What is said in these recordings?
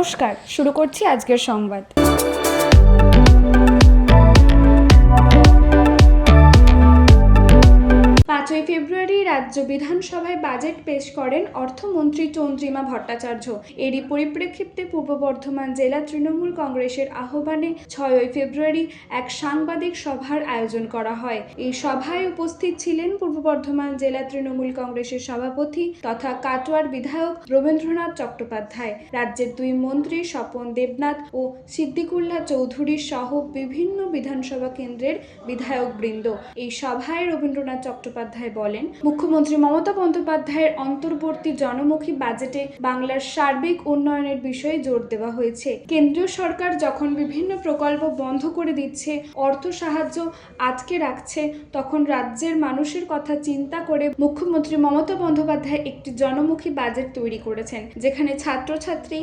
নমস্কার, শুরু করছি আজকের সংবাদ। 5ই ফেব্রুয়ারি রাজ্য বিধানসভায় বাজেট পেশ করেন অর্থমন্ত্রী চন্দ্রিমা ভট্টাচার্য। এরই পরিপ্রেক্ষিতে পূর্ব বর্ধমান জেলা তৃণমূল কংগ্রেসের আহ্বানে 6ই ফেব্রুয়ারি এক সাংবাদিক সভার আয়োজন করা হয়। এই সভায় উপস্থিত ছিলেন পূর্ব বর্ধমান জেলা তৃণমূল কংগ্রেসের সভাপতি তথা কাটোয়ার বিধায়ক রবীন্দ্রনাথ চট্টোপাধ্যায়, রাজ্যের 2 মন্ত্রী স্বপন দেবনাথ ও সিদ্দিকুল্লাহ চৌধুরী সহ বিভিন্ন বিধানসভা কেন্দ্রের বিধায়ক বৃন্দ। এই সভায় রবীন্দ্রনাথ চট্টোপাধ্যায় বলেন, মুখ্যমন্ত্রী মমতা বন্দ্যোপাধ্যায়ের অন্তর্বর্তী জনমুখী বাজেটে বাংলার সার্বিক উন্নয়নের বিষয়ে জোর দেওয়া হয়েছে। কেন্দ্রীয় সরকার যখন বিভিন্ন প্রকল্প বন্ধ করে দিচ্ছে, অর্থ সাহায্য আটকে রাখছে, তখন রাজ্যের মানুষের কথা চিন্তা করে মুখ্যমন্ত্রী মমতা বন্দ্যোপাধ্যায় একটি জনমুখী বাজেট তৈরি করেছেন, যেখানে ছাত্রছাত্রী,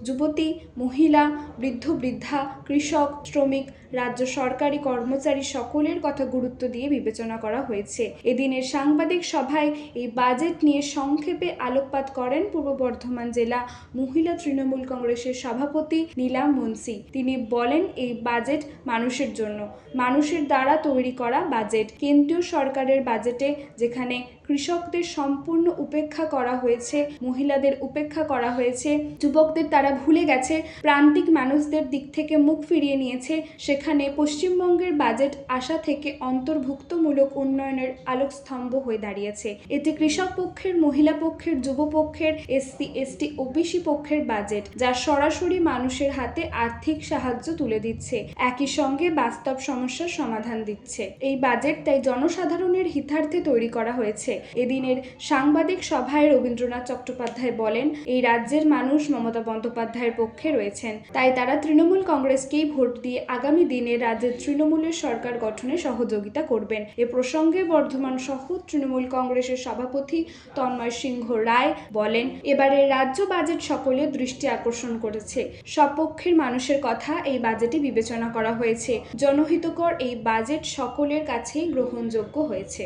যুবতী, মহিলা, বৃদ্ধ-বৃদ্ধা, কৃষক, শ্রমিক, রাজ্য সরকারি কর্মচারী সকলের কথা গুরুত্ব দিয়ে বিবেচনা করা হয়েছে। এদিনের সাংবাদিক সভায় এই বাজেট নিয়ে সংক্ষেপে আলোকপাত করেন পূর্ব বর্ধমান জেলা মহিলা তৃণমূল কংগ্রেসের সভাপতি নীলাম মুন্সি। তিনি বলেন, এই বাজেট মানুষের জন্য, মানুষের দ্বারা তৈরি করা বাজেট। কেন্দ্রীয় সরকারের বাজেটে যেখানে কৃষকদের সম্পূর্ণ উপেক্ষা করা হয়েছে, মহিলাদের উপেক্ষা করা হয়েছে, যুবকদের তারা ভুলে গেছে, প্রান্তিক মানুষদের দিক থেকে মুখ ফিরিয়ে নিয়েছে, সেখানে পশ্চিমবঙ্গের বাজেট আশা থেকে অন্তর্ভুক্তমূলক উন্নয়নের আলোকস্তম্ভ হয়ে দাঁড়িয়েছে। এটি কৃষক পক্ষের, মহিলা পক্ষের, যুব পক্ষের, এসসি, এসটি, ওবিসি পক্ষের বাজেট, যা সরাসরি মানুষের হাতে আর্থিক সাহায্য তুলে দিচ্ছে, একই সঙ্গে বাস্তব সমস্যার সমাধান দিচ্ছে। এই বাজেট তাই জনসাধারণের হিতার্থে তৈরি করা হয়েছে। এদিনের সাংবাদিক সভায় রবীন্দ্রনাথ চট্টোপাধ্যায় বলেন, এই রাজ্যের মানুষ মমতা বন্দ্যোপাধ্যায়ের পক্ষে রয়েছেন, তাই তারা তৃণমূল কংগ্রেসকেই ভোট দিয়ে আগামী দিনে রাজ্যের তৃণমূলের সরকার গঠনে সহযোগিতা করবেন। এ প্রসঙ্গে বর্ধমান সহ তৃণমূল কংগ্রেসের সভাপতি তন্ময় সিংহ রায় বলেন, এবারের রাজ্য বাজেট সকলের দৃষ্টি আকর্ষণ করেছে। সপক্ষের মানুষের কথা এই বাজেটে বিবেচনা করা হয়েছে। জনহিতকর এই বাজেট সকলের কাছেই গ্রহণযোগ্য হয়েছে।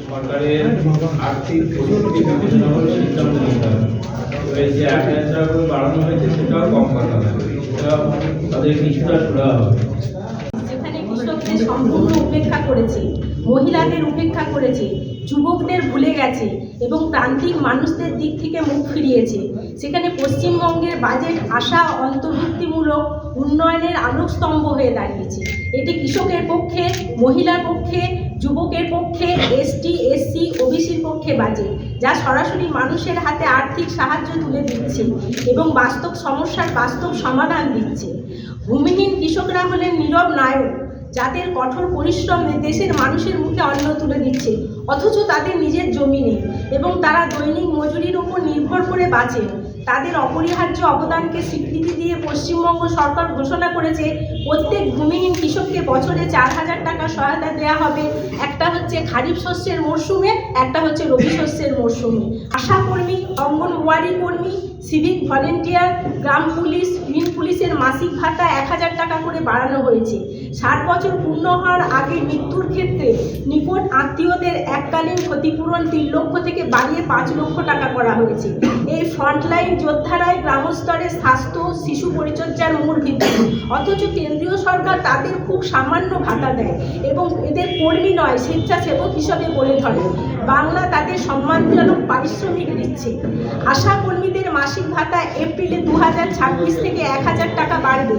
সরকারের আর্থিক পরিস্থিতি বিবেচনা করে সিদ্ধান্ত নিতে হবে। এই যে 1000 টাকা করে বাড়ানো হয়েছে সেটাও কম করা হবে, সেটাও তাদের কিছুটা শোনা হবে। যেখানে কৃষকদের সম্পূর্ণ উপেক্ষা করেছে, মহিলাদের উপেক্ষা করেছে, যুবকদের ভুলে গেছে এবং প্রান্তিক মানুষদের দিক থেকে মুখ ফিরিয়েছে, সেখানে পশ্চিমবঙ্গের বাজেট আশা অন্তর্ভুক্তিমূলক উন্নয়নের আলোকস্তম্ভ হয়ে দাঁড়িয়েছে। এটি কৃষকের পক্ষে, মহিলার পক্ষে, যুবকের পক্ষে, এসটি, এসসি, ওবিসির পক্ষে বাজেট, যা সরাসরি মানুষের হাতে আর্থিক সাহায্য তুলে দিচ্ছে এবং বাস্তব সমস্যার বাস্তব সমাধান দিচ্ছে। ভূমিহীন কৃষকরা হলেন নীরব নায়ক, যাদের কঠোর পরিশ্রমে দেশের মানুষের মুখে অন্ন তুলে দিচ্ছে, অথচ তাদের নিজের জমি নেই এবং তারা দৈনিক মজুরির উপর নির্ভর করে বাঁচে। তাদের অপরিহার্য অবদানকে স্বীকৃতি দিয়ে পশ্চিমবঙ্গ সরকার ঘোষণা করেছে, প্রত্যেক ভূমিহীন কৃষককে বছরে 4000 টাকা সহায়তা দেওয়া হবে। একটা হচ্ছে খারিফ শস্যের মরশুমে, একটা হচ্ছে রবি শস্যের মরশুমে। আশাকর্মী, অঙ্গনওয়াড়ি কর্মী, সিভিক ভলেন্টিয়ার, গ্রাম পুলিশ, গ্রিন পুলিশের মাসিক ভাতা 1000 টাকা করে বাড়ানো হয়েছে। 60 বছর পূর্ণ হওয়ার আগে মৃত্যুর ক্ষেত্রে নিকট আত্মীয়দের এককালীন ক্ষতিপূরণ 3 লক্ষ থেকে বাড়িয়ে 5 লক্ষ টাকা করা হয়েছে। এই ফ্রন্টলাইন যোদ্ধারাই গ্রামস্তরে স্বাস্থ্য, শিশু পরিচর্যার মূল ভিত্তি, অথচ কেন্দ্রীয় সরকার তাদের খুব সামান্য ভাতা দেয় এবং এদের কর্মী নয়, স্বেচ্ছাসেবক হিসাবে বলে ধরে। বাংলা তাদের সম্মানজনক পারিশ্রমিক দিচ্ছে। আশা কর্মীদের মাসিক ভাতা এপ্রিলে 2026 থেকে 1000 টাকা বাড়বে।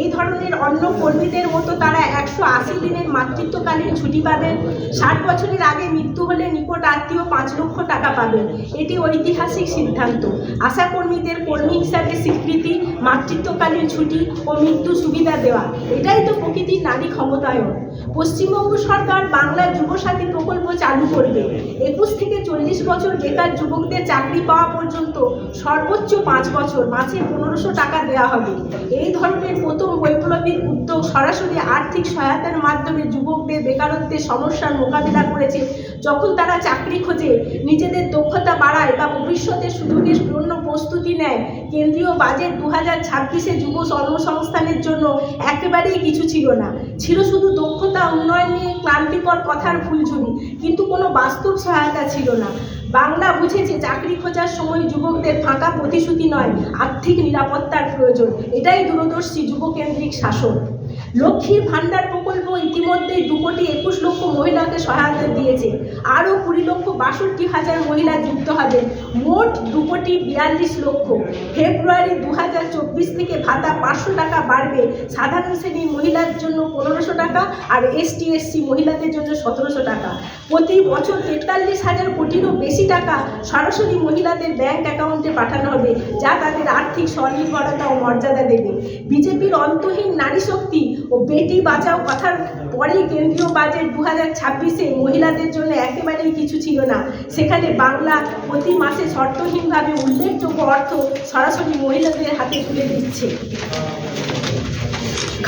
এই ধরনের অন্য কর্মীদের মতো তারা 180 দিনের মাতৃত্বকালীন ছুটি পাবেন। 60 বছরের আগে মৃত্যু হলে নিকট আত্মীয় 5 লক্ষ টাকা পাবেন। এটি ঐতিহাসিক সিদ্ধান্ত। আশা কর্মীদের কর্মী হিসাবে স্বীকৃতি, মাতৃত্বকালীন ছুটি ও মৃত্যু সুবিধা দেওয়া, এটাই তো প্রকৃতির নারী ক্ষমতায়ন। পশ্চিমবঙ্গ সরকার বাংলা যুবসাথী প্রকল্প চালু করবে। 21 থেকে 40 বছর বেকার যুবকদের চাকরি পাওয়া পর্যন্ত সর্বোচ্চ 5 বছর মাসে 1500 টাকা দেওয়া হবে। এই ধরনের প্রথম বৈপ্লবিক উদ্যোগ সরাসরি আর্থিক সহায়তার মাধ্যমে যুবকদের বেকারত্বের সমস্যার মোকাবিলা করেছে। যখন তারা চাকরি খোঁজে, নিজেদের দক্ষতা বাড়ায় বা ভবিষ্যতের সুযোগের জন্য প্রস্তুতি নেয়, কেন্দ্রীয় বাজেট 2026-এ যুব কর্মসংস্থানের জন্য একেবারেই কিছু ছিল না। ছিল শুধু দক্ষতা উন্নয়ন নিয়ে ক্লান্তিকর কথার ফুলঝুরি, কিন্তু কোনো বাস্তব সহায়তা ছিল না। বাংলা বুঝেছে চাকরি খোঁজার সময় যুবকদের ফাঁকা প্রতিশ্রুতি নয়, আর্থিক নিরাপত্তার প্রয়োজন। এটাই দূরদর্শী যুবকেন্দ্রিক শাসন। লক্ষ্মীর ভাণ্ডার প্রকল্প ইতিমধ্যেই 2,21,00,000 মহিলাকে সহায়তা দিয়েছে। আরও 20,62,000 মহিলা যুক্ত হবে, মোট 2,42,00,000। ফেব্রুয়ারি 2024 থেকে ভাতা 500 টাকা বাড়বে। সাধারণ শ্রেণীর মহিলার জন্য 1,500 টাকা আর ST/SC মহিলাদের জন্য 1,700 টাকা। প্রতি বছর 43,000 কোটিরও বেশি টাকা সরাসরি মহিলাদের ব্যাংক অ্যাকাউন্টে পাঠানো হবে, যা তাদের আর্থিক স্বনির্ভরতা ও মর্যাদা দেবে। বিজেপির অন্তহীন নারী শক্তি ও বেটি বাঁচাও কথার পরেই কেন্দ্রীয় বাজেট 2026-এ মহিলাদের জন্য একেবারেই কিছু ছিল না। সেখানে বাংলা প্রতি মাসে শর্তহীনভাবে উল্লেখযোগ্য অর্থ সরাসরি মহিলাদের হাতে তুলে দিচ্ছে।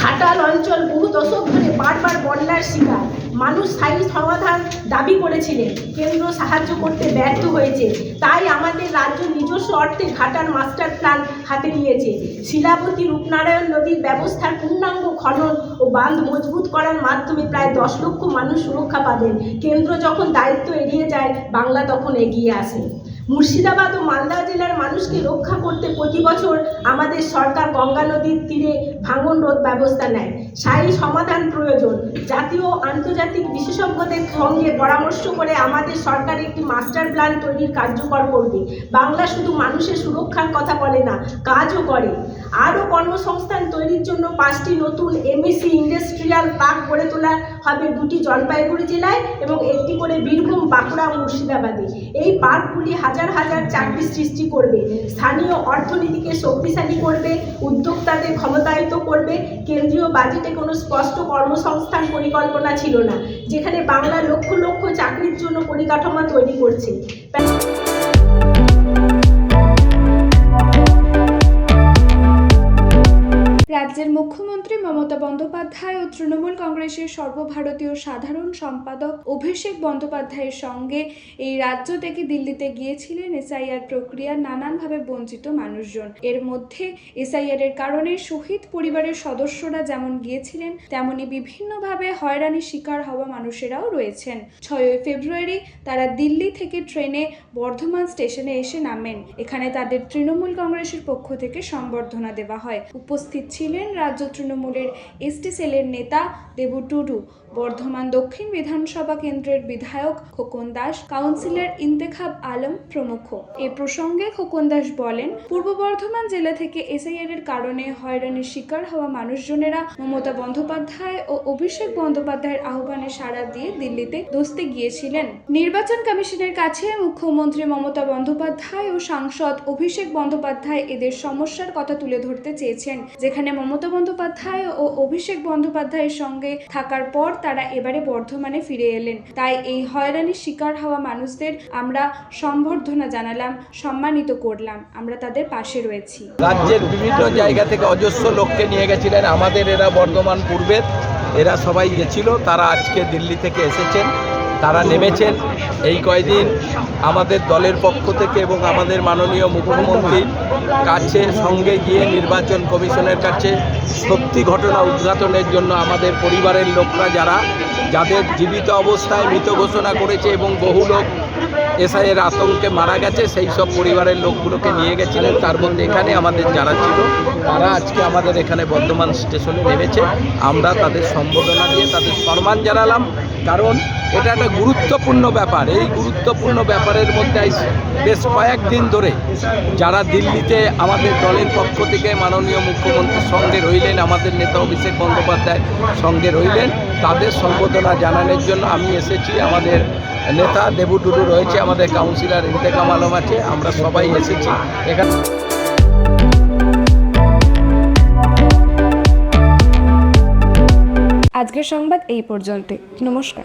ঘাটাল অঞ্চল বহু দশক ধরে বারবার বন্যার শিকার। মানুষ স্থায়ী সমাধান দাবি করেছিলেন, কেন্দ্র সাহায্য করতে ব্যর্থ হয়েছে। তাই আমাদের রাজ্য নিজস্ব অর্থে ঘাটাল মাস্টার প্ল্যান হাতে নিয়েছে। শিলাবতী রূপনারায়ণ নদীর ব্যবস্থার পূর্ণাঙ্গ খনন ও বাঁধ মজবুত করার মাধ্যমে প্রায় 10 লক্ষ মানুষ সুরক্ষা পাবেন। কেন্দ্র যখন দায়িত্ব এড়িয়ে যায়, বাংলা তখন এগিয়ে আসে। মুর্শিদাবাদ ও মালদা জেলার মানুষকে রক্ষা করতে প্রতি বছর আমাদের সরকার গঙ্গা নদীর তীরে ভাঙন রোধ ব্যবস্থা নেয়। স্থায়ী সমাধান প্রয়োজন। জাতীয় ও আন্তর্জাতিক বিশেষজ্ঞদের সঙ্গে পরামর্শ করে আমাদের সরকার একটি মাস্টার প্ল্যান তৈরির কার্যকর করবে। বাংলা শুধু মানুষের সুরক্ষার কথা বলে না, কাজও করে। আরও কর্মসংস্থান তৈরির জন্য 5টি নতুন MEC ইন্ডাস্ট্রিয়াল পার্ক গড়ে তোলা হবে, 2টি জলপাইগুড়ি জেলায় এবং 1টি করে বীরভূম, বাঁকুড়া ও মুর্শিদাবাদে। এই পার্কগুলি হাজার হাজার চাকরি সৃষ্টি করবে, স্থানীয় অর্থনীতিকে শক্তিশালী করবে, উদ্যোক্তাদের ক্ষমতায়িত করবে। কেন্দ্রীয় বাজেটে কোনো স্পষ্ট কর্মসংস্থান পরিকল্পনা ছিল না, যেখানে বাংলা লক্ষ লক্ষ চাকরির জন্য পরিকাঠামো তৈরি করছে। রাজ্যের মুখ্যমন্ত্রী মমতা বন্দ্যোপাধ্যায় ও তৃণমূল কংগ্রেসের সর্বভারতীয় সাধারণ সম্পাদক অভিষেক বন্দ্যোপাধ্যায়ের সঙ্গে এই রাজ্য থেকে দিল্লিতে গিয়েছিলেন SIR প্রক্রিয়ার নানানভাবে বঞ্চিত মানুষজন। এর মধ্যে SIR এর কারণে শহীদ পরিবারের সদস্যরা যেমন গিয়েছিলেন, তেমনি বিভিন্নভাবে হয়রানির শিকার হওয়া মানুষেরাও রয়েছেন। 6 ফেব্রুয়ারি তারা দিল্লি থেকে ট্রেনে বর্ধমান স্টেশনে এসে নামেন। এখানে তাদের তৃণমূল কংগ্রেসের পক্ষ থেকে সম্বর্ধনা দেওয়া হয়। উপস্থিত ছিলেন রাজ্য তৃণমূলের ST সেলের নেতা দেবু টুডু, বর্ধমান দক্ষিণ বিধানসভা কেন্দ্রের বিধায়ক খোকন দাস, কাউন্সিলর ইন্তেখাব আলম প্রমুখ। এ প্রসঙ্গে খোকন দাস বলেন, পূর্ব বর্ধমান জেলা থেকে SIR এর কারণে হয়রানির শিকার হওয়া মানুষজনেরা মমতা বন্দ্যোপাধ্যায় ও অভিষেক বন্দ্যোপাধ্যায়ের আহ্বানে সাড়া দিয়ে দিল্লিতে দোস্তে গিয়েছিলেন। নির্বাচন কমিশনের কাছে মুখ্যমন্ত্রী মমতা বন্দ্যোপাধ্যায় ও সাংসদ অভিষেক বন্দ্যোপাধ্যায় এদের সমস্যার কথা তুলে ধরতে চেয়েছেন, যেখানে মমতা বন্দ্যোপাধ্যায় ও অভিষেক বন্দ্যোপাধ্যায়ের সঙ্গে থাকার পর তারা এবারে বর্ধমানে ফিরে এলেন। তাই এই হয়রানির শিকার হওয়া মানুষদের আমরা সম্বর্ধনা জানালাম, সম্মানিত করলাম। আমরা তাদের পাশে রয়েছি। রাজ্যের বিভিন্ন জায়গা থেকে অজস্র লোককে নিয়ে গেছিলেন আমাদের, এরা বর্ধমান পূর্বের, এরা সবাই গেছিল। তারা আজকে দিল্লি থেকে এসেছেন, তারা নেমেছেন। এই কয়দিন আমাদের দলের পক্ষ থেকে এবং আমাদের মাননীয় মুখ্যমন্ত্রীর কাছে সঙ্গে গিয়ে নির্বাচন কমিশনের কাছে সত্যি ঘটনা উদ্ঘাটনের জন্য আমাদের পরিবারের লোকরা যাদের জীবিত অবস্থায় মৃত ঘোষণা করেছে এবং বহু লোক SIR আতঙ্কে মারা গেছে, সেই সব পরিবারের লোকগুলোকে নিয়ে গেছিলেন। তার মধ্যে এখানে আমাদের যারা ছিল তারা আজকে আমাদের এখানে বর্ধমান স্টেশনে নেমেছে। আমরা তাদের সম্বোধনা দিয়ে তাদের সম্মান জানালাম, কারণ এটা একটা গুরুত্বপূর্ণ ব্যাপার। এই গুরুত্বপূর্ণ ব্যাপারের মধ্যে বেশ কয়েকদিন ধরে যারা দিল্লিতে আমাদের দলের পক্ষ থেকে মাননীয় মুখ্যমন্ত্রীর সঙ্গে রইলেন, আমাদের নেতা অভিষেক বন্দ্যোপাধ্যায় সঙ্গে রইলেন, তাদের সম্বোধনা জানানোর জন্য আমি এসেছি। আমাদের নেতা দেবু টুডু রয়েছে, আমাদের কাউন্সিলর ইন্তেখাব আলম আছে, আমরা সবাই এসেছি এখানে। আজকের সংবাদ এই পর্যন্ত। নমস্কার।